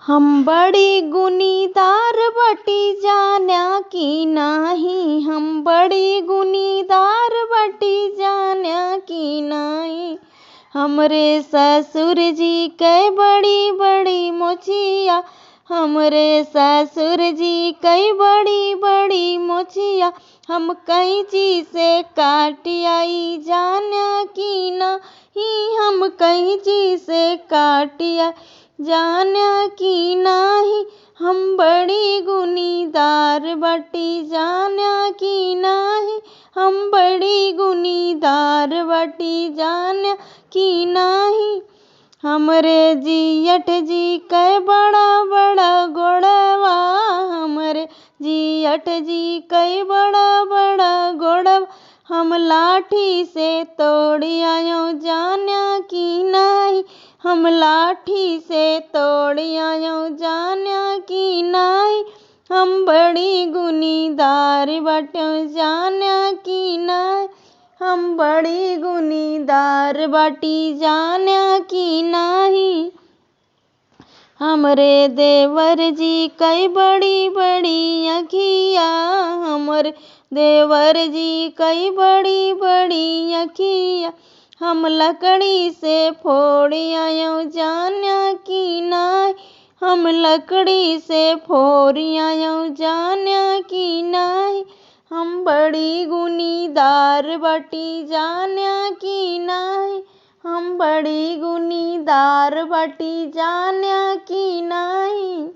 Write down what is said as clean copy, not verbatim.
हम बड़ी गुनीदार बटी जान्या की नाही, हम बड़ी गुनीदार बटी जान्या की नाही। हमरे ससुर जी कई बड़ी बड़ी मोचिया, हमरे ससुर जी कई बड़ी बड़ी मोचिया। हम कैंची से काट आई जान्या की नाही, हम कैंची से काट आई जान्या की नाही। हम बड़ी गुनीदार बटी जान्या की नाही, हम बड़ी गुनीदार बटी जान्या की नाही। हमरे जियठ जी कई बड़ा बड़ा गोड़वा, हमरे जियठ जी कई बड़ा बड़ा गोड़वा। हम लाठी से तोड़ आयो जान्या की नाही, हम लाठी से तोड़ आयो जान्या की नाही। हम बड़ी गुनीदार बटो जान्या की नाही, हम बड़ी गुनीदार बटी जान्या की नाही। हमरे देवर जी कई बड़ी बड़ी अखिया, हमरे देवर जी कई बड़ी बड़ी अखिया। हम लकड़ी से फोड़ आयो जान्या की नाही, हम लकड़ी से फोड़ आयो जान्या की नाही। हम बड़ी गुनीदार बटी जान्या की नाही, हम बड़ी गुनीदार बटी जान्या की नाही।